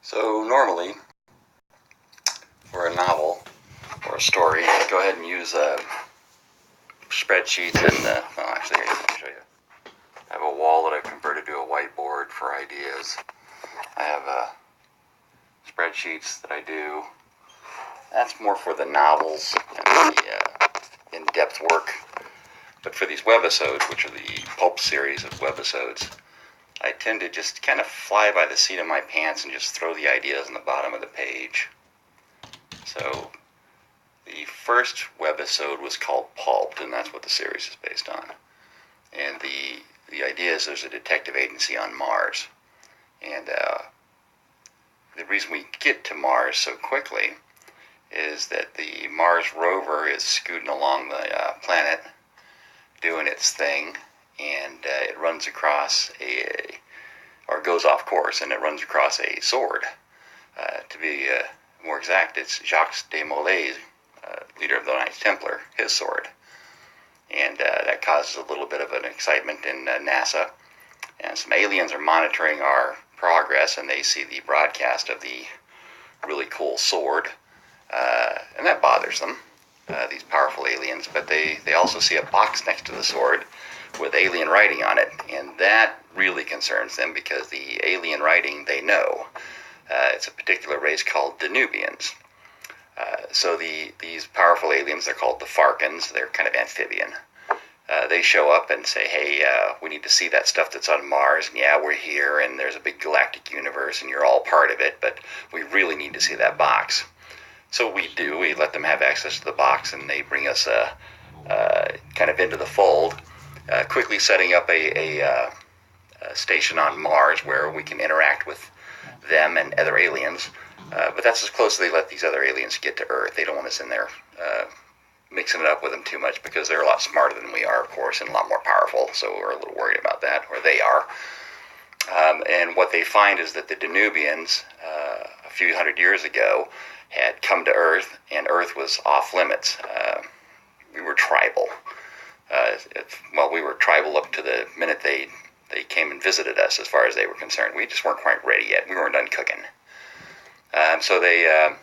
So normally, for a novel or a story, go ahead and use spreadsheets and, well actually, let me show you. I have a wall that I've converted to a whiteboard for ideas. I have spreadsheets that I do. That's more for the novels and the in-depth work. But for these webisodes, which are the pulp series of webisodes, I tend to just kind of fly by the seat of my pants and just throw the ideas on the bottom of the page. So the first webisode was called Pulped, and that's what the series is based on. And the idea is there's a detective agency on Mars. And the reason we get to Mars so quickly is that the Mars rover is scooting along the planet, doing its thing, and it runs across or goes off course, and it runs across a sword. To be more exact, it's Jacques de Molay's, leader of the Knights Templar, his sword. And that causes a little bit of an excitement in NASA. And some aliens are monitoring our progress, and they see the broadcast of the really cool sword. And that bothers them, these powerful aliens. But they also see a box next to the sword with alien writing on it. And that really concerns them because the alien writing they know. It's a particular race called Danubians. So these powerful aliens, they're called the Farkans. They're kind of amphibian. They show up and say, hey, we need to see that stuff that's on Mars, and yeah, we're here, and there's a big galactic universe, and you're all part of it, but we really need to see that box. So we do. We let them have access to the box, and they bring us kind of into the fold, quickly setting up a station on Mars where we can interact with them and other aliens. But that's as close as they let these other aliens get to Earth. They don't want us in there mixing it up with them too much because they're a lot smarter than we are, of course, and a lot more powerful, so we're a little worried about that, or they are. And what they find is that the Danubians, a few hundred years ago, had come to Earth, and Earth was off limits. We were tribal. Well, we were tribal up to the minute they came and visited us, as far as they were concerned. We just weren't quite ready yet. We weren't done cooking. So they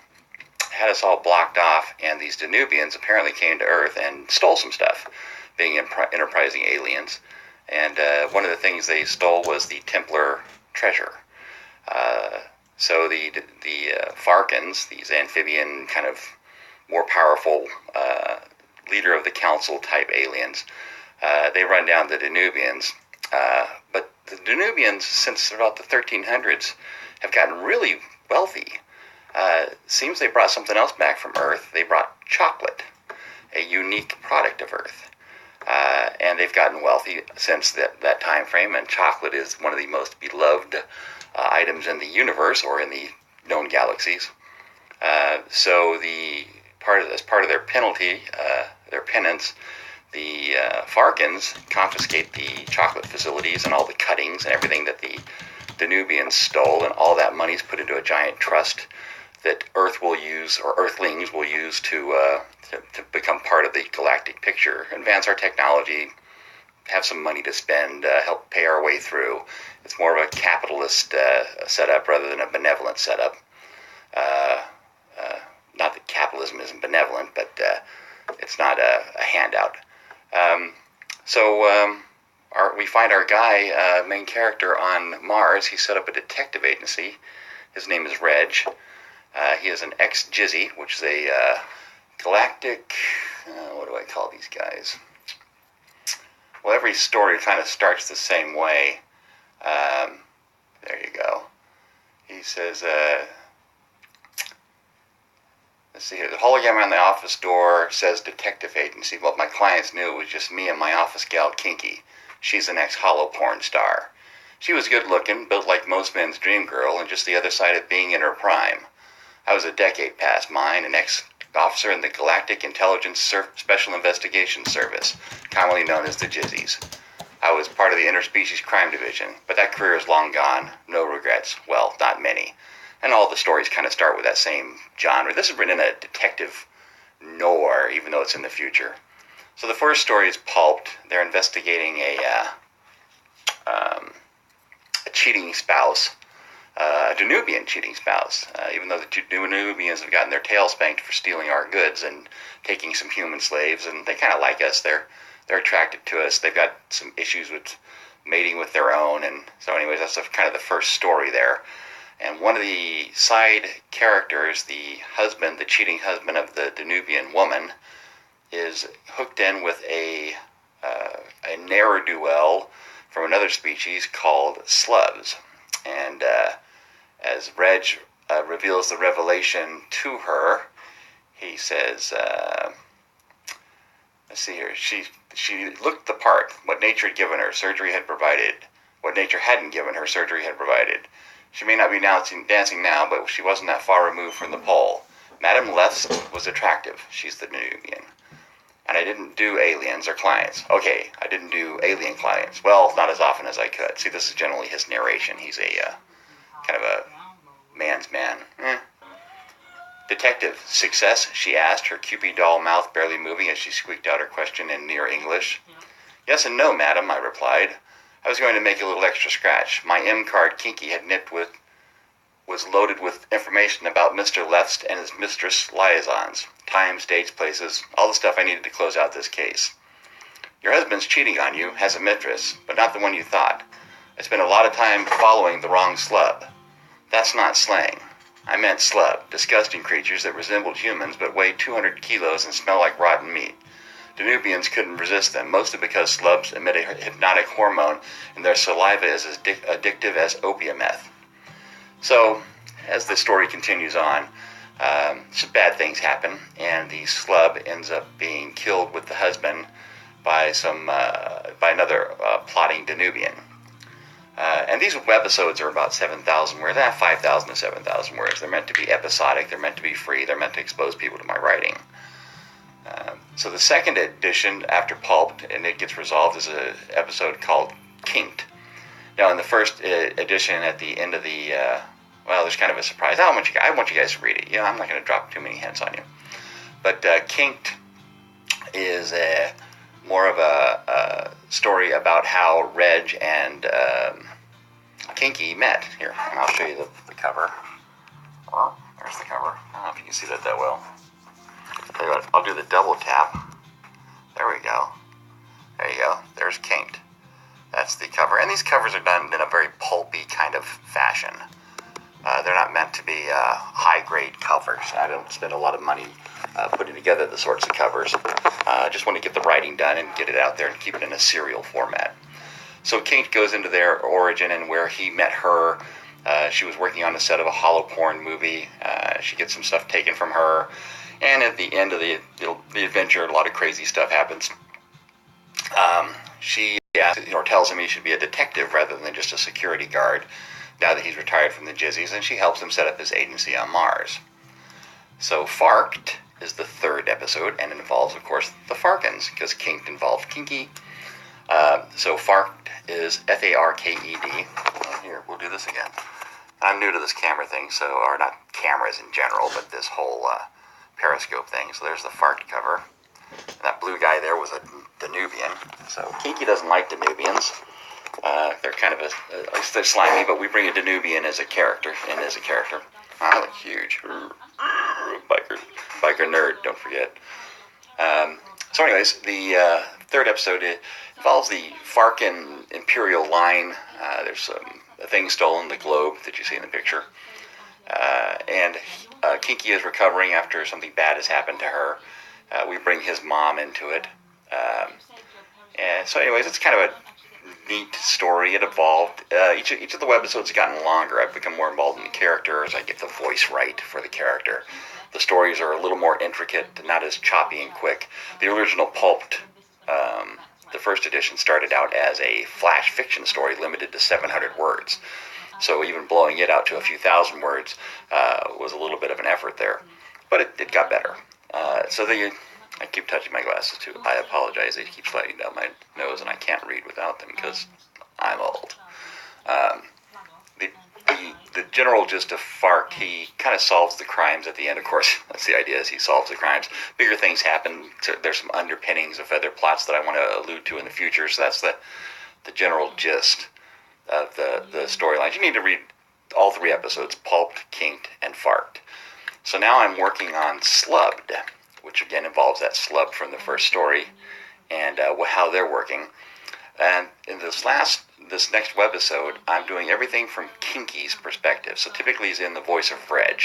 had us all blocked off, and these Danubians apparently came to Earth and stole some stuff, being enterprising aliens. And one of the things they stole was the Templar treasure. So the Farkans, these amphibian, kind of more powerful leader of the council type aliens, they run down the Danubians. But the Danubians, since about the 1300s, have gotten really wealthy. Seems they brought something else back from Earth. They brought chocolate, a unique product of Earth. And they've gotten wealthy since that time frame, and chocolate is one of the most beloved items in the universe, or in the known galaxies. So as part of their penalty, their penance, the Farkans confiscate the chocolate facilities and all the cuttings and everything that the Danubians stole, and all that money is put into a giant trust that Earth will use, or Earthlings will use, to become part of the galactic picture, advance our technology, have some money to spend, help pay our way through. It's more of a capitalist setup rather than a benevolent setup. Not that capitalism isn't benevolent, but it's not a handout. We find our guy, main character on Mars. He set up a detective agency. His name is Reg. He is an ex-Jizzy, which is a galactic, what do I call these guys? Well, every story kind of starts the same way. There you go. He says, let's see here. The hologram on the office door says detective agency. Well, my clients knew it was just me and my office gal, Kinky. She's an ex-holo porn star. She was good-looking, built like most men's dream girl, and just the other side of being in her prime. I was a decade past mine, an ex-officer in the Galactic Intelligence Special Investigation Service, commonly known as the Jizzies. I was part of the Interspecies Crime Division, but that career is long gone. No regrets. Well, not many. And all the stories kind of start with that same genre. This is written in a detective noir, even though it's in the future. So the first story is Pulped. They're investigating a cheating spouse a Danubian cheating spouse. Even though the Danubians have gotten their tail spanked for stealing our goods and taking some human slaves, and they kind of like us. They're attracted to us. They've got some issues with mating with their own, and so anyways, that's kind of the first story there. And one of the side characters, the husband, the cheating husband of the Danubian woman, is hooked in with a ne'er-do-well from another species called slubs. And as Reg reveals the revelation to her, he says, let's see here, she looked the part. What nature had given her, surgery had provided. What nature hadn't given her, surgery had provided. She may not be dancing now, but she wasn't that far removed from the pole. Madame Left was attractive. She's the Danubian. And I didn't do aliens or clients. Okay, I didn't do alien clients. Well, not as often as I could. See, this is generally his narration. He's a kind of a man's man. Detective, success? She asked, her Cupid doll mouth barely moving as she squeaked out her question in near English. Yes and no, madam, I replied. I was going to make a little extra scratch. My M card Kinky had nipped with was loaded with information about Mr. Left and his mistress liaisons, times, dates, places, all the stuff I needed to close out this case. Your husband's cheating on you, has a mistress, but not the one you thought. I spent a lot of time following the wrong slub. That's not slang. I meant slub, disgusting creatures that resembled humans but weighed 200 kilos and smell like rotten meat. Danubians couldn't resist them, mostly because slubs emit a hypnotic hormone and their saliva is as addictive as opium meth. So, as the story continues on, some bad things happen, and the slub ends up being killed with the husband by another plotting Danubian. And these webisodes are about 7,000 words, 5,000 to 7,000 words. They're meant to be episodic, they're meant to be free, they're meant to expose people to my writing. So the second edition, after Pulped, and it gets resolved, is an episode called Kinked. Now, in the first edition, at the end of the, there's kind of a surprise. I want you guys to read it. I'm not going to drop too many hints on you. But Kinked is more of a story about how Reg and Kinky met. Here, and I'll show you the cover. Well, there's the cover. I don't know if you can see that well. Tell you what, I'll do the double tap. There we go. There you go. There's Kinked. That's the cover. And these covers are done in a very pulpy kind of fashion. They're not meant to be high-grade covers. I don't spend a lot of money putting together the sorts of covers. I just want to get the writing done and get it out there and keep it in a serial format. So Kinked goes into their origin and where he met her. She was working on the set of a hollow porn movie. She gets some stuff taken from her. And at the end of the adventure, a lot of crazy stuff happens. She tells him he should be a detective rather than just a security guard now that he's retired from the Jizzies, and she helps him set up his agency on Mars. So Farked is the third episode, and it involves, of course, the Farkins, because Kinked involved Kinky. So Farked is F-A-R-K-E-D. Here, we'll do this again. I'm new to this camera thing, or not cameras in general, but this whole periscope thing. So there's the Farked cover. And that blue guy there was a Danubian. So Kinky doesn't like Danubians. They're kind of they're slimy, but we bring a Danubian as a character, I look huge. Biker nerd, don't forget. So anyways, the third episode involves the Farkin Imperial line. There's a thing stolen, the globe that you see in the picture. And Kinky is recovering after something bad has happened to her. We bring his mom into it. And so anyways, it's kind of a neat story. It evolved. Each of the webisodes has gotten longer. I've become more involved in the characters. I get the voice right for the character. The stories are a little more intricate, not as choppy and quick. The original Pulped, the first edition, started out as a flash fiction story limited to 700 words. So even blowing it out to a few thousand words was a little bit of an effort there. But it got better. I keep touching my glasses too. I apologize. They keep sliding down my nose, and I can't read without them because I'm old. The general gist of Fark, he kind of solves the crimes at the end. Of course, that's the idea, is he solves the crimes. Bigger things happen. There's some underpinnings of other plots that I want to allude to in the future. So that's the general gist of the storylines. You need to read all 3 episodes, pulped, kinked, and farked. So now I'm working on SLUBBED, which again involves that slub from the first story and how they're working. And in this next webisode, I'm doing everything from Kinky's perspective. So typically he's in the voice of Reg,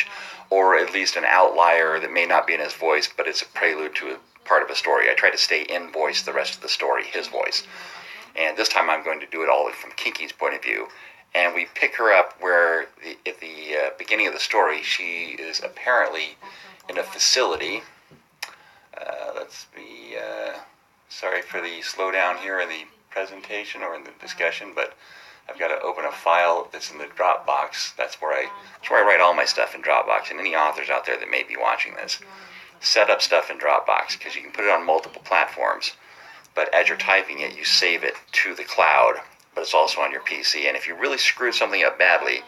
or at least an outlier that may not be in his voice, but it's a prelude to a part of a story. I try to stay in voice the rest of the story, his voice. And this time I'm going to do it all from Kinky's point of view. And we pick her up where at the beginning of the story, she is apparently in a facility. Sorry for the slowdown here in the presentation or in the discussion, but I've got to open a file that's in the Dropbox. That's where I write all my stuff in Dropbox. And any authors out there that may be watching this, set up stuff in Dropbox, because you can put it on multiple platforms. But as you're typing it, you save it to the cloud, but it's also on your PC. And if you really screwed something up badly,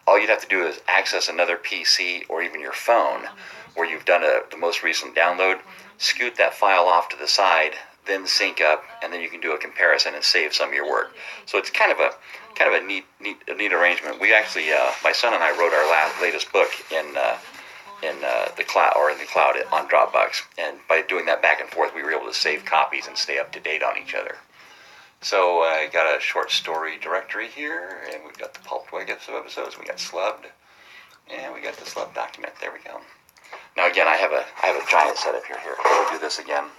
all you'd have to do is access another PC or even your phone where you've done the most recent download, scoot that file off to the side, then sync up, and then you can do a comparison and save some of your work. So it's kind of a neat arrangement. We actually, my son and I wrote our latest book in the cloud on Dropbox, and by doing that back and forth, we were able to save copies and stay up to date on each other. So I got a short story directory here, and we've got the pulped episodes. We got SLUBBED, and we got the SLUBBED document. There we go. Now again, I have a giant setup here. I'll do this again.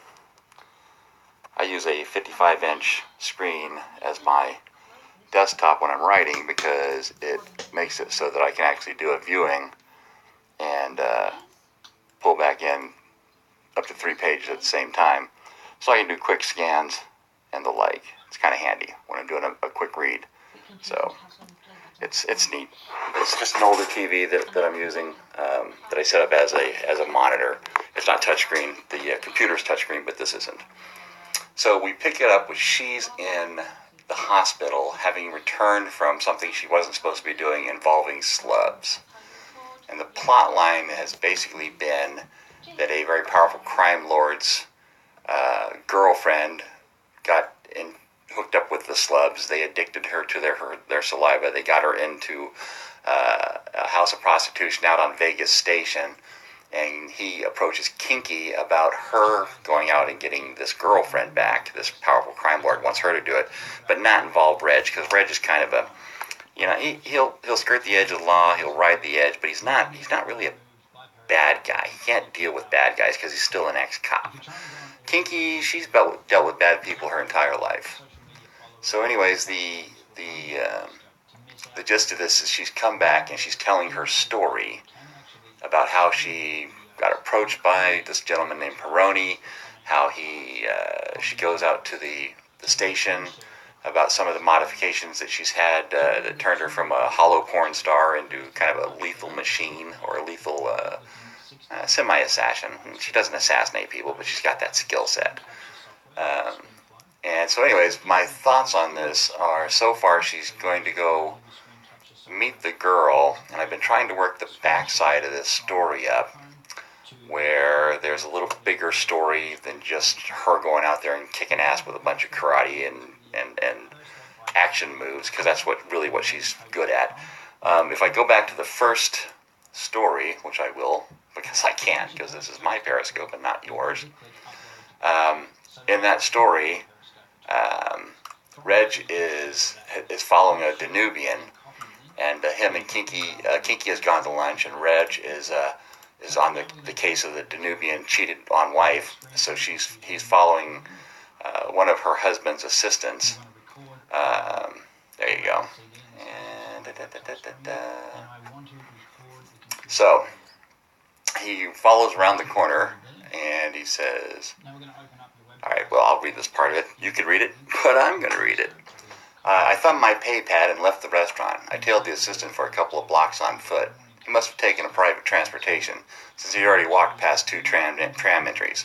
I use a 55-inch screen as my desktop when I'm writing because it makes it so that I can actually do a viewing and pull back in up to 3 pages at the same time. So I can do quick scans and the like. It's kind of handy when I'm doing a quick read. So it's neat. It's just an older TV that I'm using that I set up as a monitor. It's not touchscreen. The computer's touchscreen, but this isn't. So we pick it up with she's in the hospital, having returned from something she wasn't supposed to be doing involving slubs. And the plot line has basically been that a very powerful crime lord's girlfriend got hooked up with the slubs. They addicted her to their saliva. They got her into a house of prostitution out on Vegas Station. And he approaches Kinky about her going out and getting this girlfriend back. This powerful crime lord wants her to do it, but not involve Reg, because Reg is kind of a, he'll skirt the edge of the law, he'll ride the edge, but he's not really a bad guy. He can't deal with bad guys because he's still an ex-cop. Kinky, she's dealt with bad people her entire life. So anyways, the gist of this is she's come back and she's telling her story about how she got approached by this gentleman named Peroni, how she goes out to the station about some of the modifications that she's had that turned her from a hollow porn star into kind of a lethal machine, or a lethal semi-assassin. She doesn't assassinate people, but she's got that skill set. And so anyways, my thoughts on this are, so far she's going to go meet the girl, and I've been trying to work the backside of this story up, where there's a little bigger story than just her going out there and kicking ass with a bunch of karate and action moves, because that's what she's good at. If I go back to the first story, which I will, because I can, because this is my Periscope and not yours, in that story, Reg is following a Danubian, and him and Kinky has gone to lunch, and Reg is on the case of the Danubian cheated on wife. So he's following one of her husband's assistants. There you go. And so he follows around the corner, and he says, "All right, well, I'll read this part of it. You can read it, but I'm going to read it. I thumbed my pay pad and left the restaurant. I tailed the assistant for a couple of blocks on foot. He must have taken a private transportation, since he'd already walked past 2 tram entries.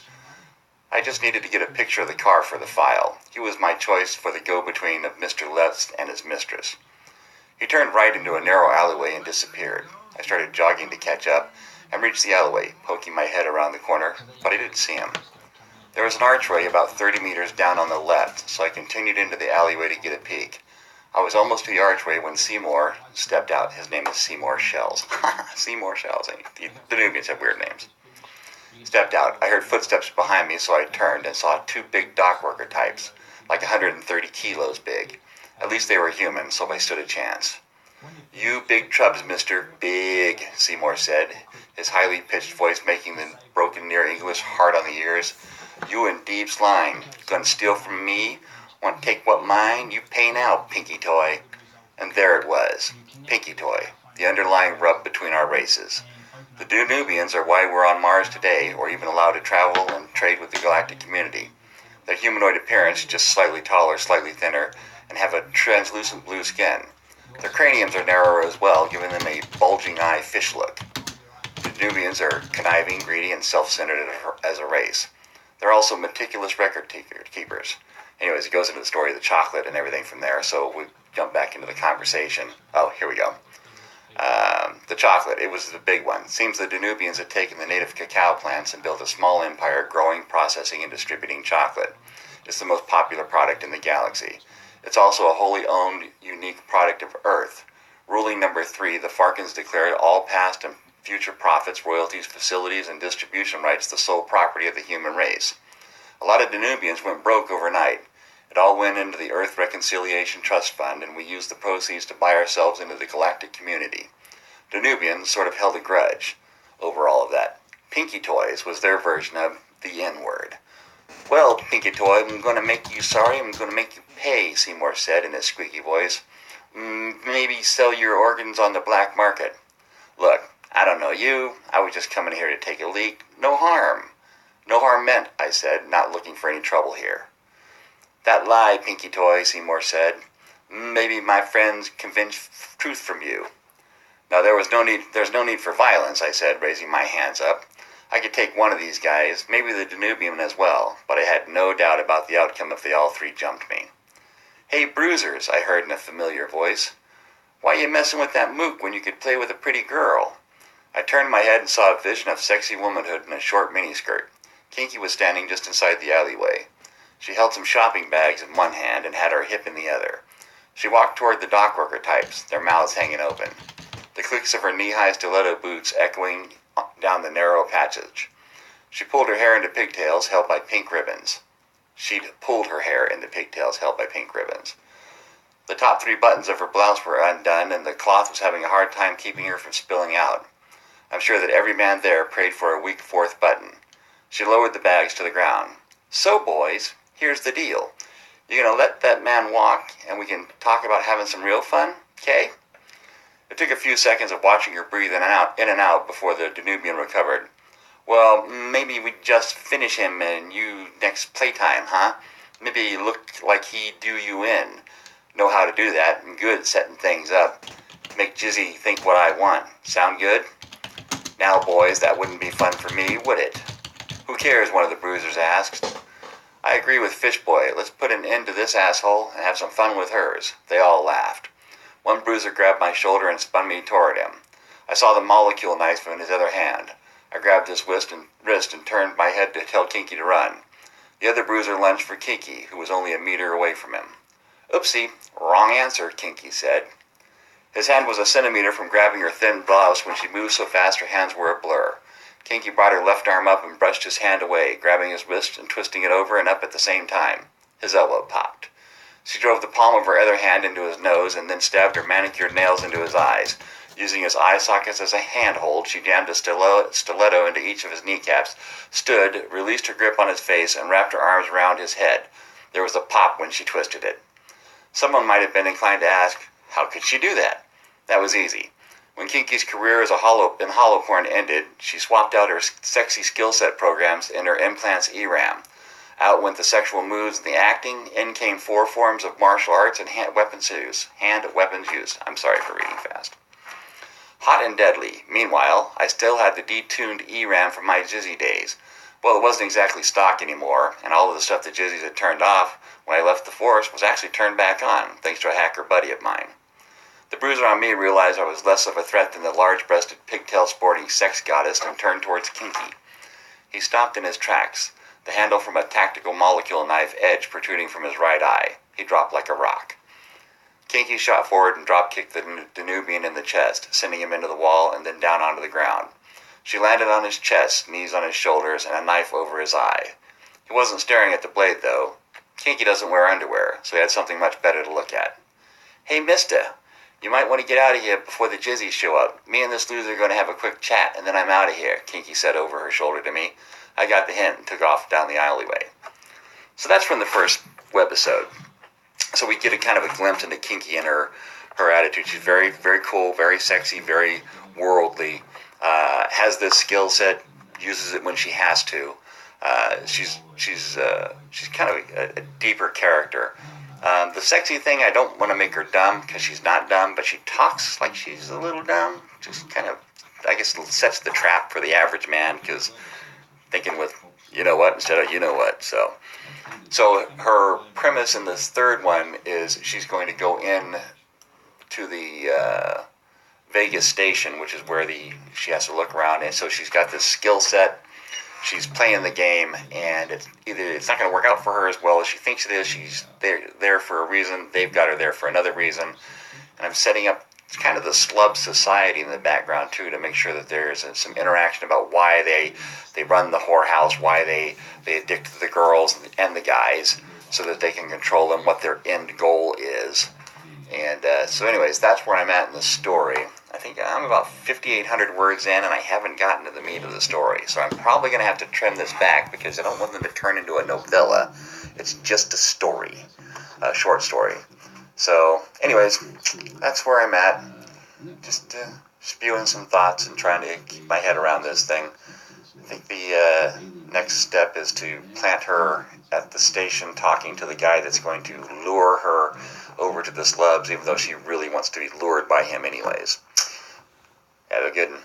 I just needed to get a picture of the car for the file. He was my choice for the go-between of Mr. Lutz and his mistress. He turned right into a narrow alleyway and disappeared. I started jogging to catch up, and reached the alleyway, poking my head around the corner, but I didn't see him. There was an archway about 30 meters down on the left, so I continued into the alleyway to get a peek. I was almost to the archway when Seymour stepped out. His name is Seymour Shells. Seymour Shells. The Nubians have weird names. Stepped out. I heard footsteps behind me, so I turned and saw two big dockworker types, like 130 kilos big. At least they were human, so I stood a chance. "You big trubs, mister. Big," Seymour said, his highly pitched voice making the broken near English hard on the ears. "You in Deep's line. Gonna steal from me? Want to take what mine? You pay now, pinky toy." And there it was. Pinky toy. The underlying rub between our races. The Danubians are why we're on Mars today, or even allowed to travel and trade with the galactic community. Their humanoid appearance, just slightly taller, slightly thinner, and have a translucent blue skin. Their craniums are narrower as well, giving them a bulging eye fish look. The Danubians are conniving, greedy, and self-centered as a race. They're also meticulous record keepers. Anyways, it goes into the story of the chocolate and everything from there, so we jump back into the conversation. Oh, here we go. The chocolate, it was the big one. Seems the Danubians had taken the native cacao plants and built a small empire growing, processing, and distributing chocolate. It's the most popular product in the galaxy. It's also a wholly owned, unique product of Earth. Ruling number 3, the Farkans declared all past and future profits, royalties, facilities, and distribution rights the sole property of the human race. A lot of Danubians went broke overnight. It all went into the Earth Reconciliation Trust Fund, and we used the proceeds to buy ourselves into the galactic community. Danubians sort of held a grudge over all of that. Pinky Toys was their version of the N-word. "Well, Pinky Toy, I'm going to make you sorry. I'm going to make you pay," Seymour said in his squeaky voice. "Maybe sell your organs on the black market." "Look, I don't know you. I was just coming here to take a leak. No harm." "No harm meant," I said, not looking for any trouble here. "That lie, Pinky Toy," Seymour said. "Maybe my friends convince truth from you." "Now there's no need for violence," I said, raising my hands up. I could take one of these guys, maybe the Danubian as well, but I had no doubt about the outcome if they all three jumped me. "Hey, bruisers," I heard in a familiar voice. "Why you messing with that mook when you could play with a pretty girl?" I turned my head and saw a vision of sexy womanhood in a short miniskirt. Kinky was standing just inside the alleyway. She held some shopping bags in one hand and had her hip in the other. She walked toward the dockworker types, their mouths hanging open, the clicks of her knee-high stiletto boots echoing down the narrow passage. She pulled her hair into pigtails held by pink ribbons. She'd pulled her hair into pigtails held by pink ribbons. The top 3 buttons of her blouse were undone, and the cloth was having a hard time keeping her from spilling out. I'm sure that every man there prayed for a weak 4th button. She lowered the bags to the ground. "So, boys, here's the deal. You're going to let that man walk, and we can talk about having some real fun, okay?" It took a few seconds of watching her breathe in and out before the Danubian recovered. "Well, maybe we just finish him and you next playtime, huh? Maybe look like he do you in. Know how to do that, and good setting things up. Make Jizzy think what I want. Sound good?" "Now, boys, that wouldn't be fun for me, would it?" "Who cares?" one of the bruisers asked. "I agree with Fishboy. Let's put an end to this asshole and have some fun with hers." They all laughed. One bruiser grabbed my shoulder and spun me toward him. I saw the molecule knife in his other hand. I grabbed his wrist and turned my head to tell Kinky to run. The other bruiser lunged for Kinky, who was only a meter away from him. "Oopsie, wrong answer," Kinky said. His hand was a centimeter from grabbing her thin blouse when she moved so fast her hands were a blur. Kinky brought her left arm up and brushed his hand away, grabbing his wrist and twisting it over and up at the same time. His elbow popped. She drove the palm of her other hand into his nose and then stabbed her manicured nails into his eyes. Using his eye sockets as a handhold, she jammed a stiletto into each of his kneecaps, stood, released her grip on his face, and wrapped her arms around his head. There was a pop when she twisted it. Someone might have been inclined to ask, how could she do that? That was easy. When Kinky's career as in holoporn ended, she swapped out her sexy skill set programs and her implants ERAM. Out went the sexual moves and the acting. In came 4 forms of martial arts and hand weapons use. I'm sorry for reading fast. Hot and deadly. Meanwhile, I still had the detuned ERAM from my Jizzy days. Well, it wasn't exactly stock anymore, and all of the stuff the Jizzies had turned off when I left the force was actually turned back on, thanks to a hacker buddy of mine. The bruiser on me realized I was less of a threat than the large-breasted, pigtail-sporting sex goddess and turned towards Kinky. He stopped in his tracks, the handle from a tactical molecule knife edge protruding from his right eye. He dropped like a rock. Kinky shot forward and drop-kicked the Danubian in the chest, sending him into the wall and then down onto the ground. She landed on his chest, knees on his shoulders, and a knife over his eye. He wasn't staring at the blade, though. Kinky doesn't wear underwear, so he had something much better to look at. "Hey, mister, you might want to get out of here before the jizzies show up. Me and this loser are going to have a quick chat, and then I'm out of here," Kinky said over her shoulder to me. I got the hint and took off down the alleyway. So that's from the first webisode. So we get a kind of a glimpse into Kinky and her attitude. She's very, very cool, very sexy, very worldly. Has this skill set, uses it when she has to. She's kind of a deeper character. The sexy thing, I don't want to make her dumb because she's not dumb, but she talks like she's a little dumb. Just kind of, I guess, sets the trap for the average man because thinking with you know what instead of you know what. So her premise in this third one is she's going to go in to the Vegas station, which is where she has to look around, and so she's got this skill set. She's playing the game, and it's not going to work out for her as well as she thinks it is. She's there for a reason. They've got her there for another reason. And I'm setting up kind of the slub society in the background, too, to make sure that there's some interaction about why they run the whorehouse, why they addict to the girls and the guys, so that they can control them, what their end goal is. And so anyways, that's where I'm at in the story. I think I'm about 5,800 words in, and I haven't gotten to the meat of the story. So I'm probably going to have to trim this back because I don't want them to turn into a novella. It's just a story, a short story. So anyways, that's where I'm at. Just spewing some thoughts and trying to keep my head around this thing. I think the next step is to plant her at the station talking to the guy that's going to lure her over to the slubs, even though she really wants to be lured by him anyways. Have a good one.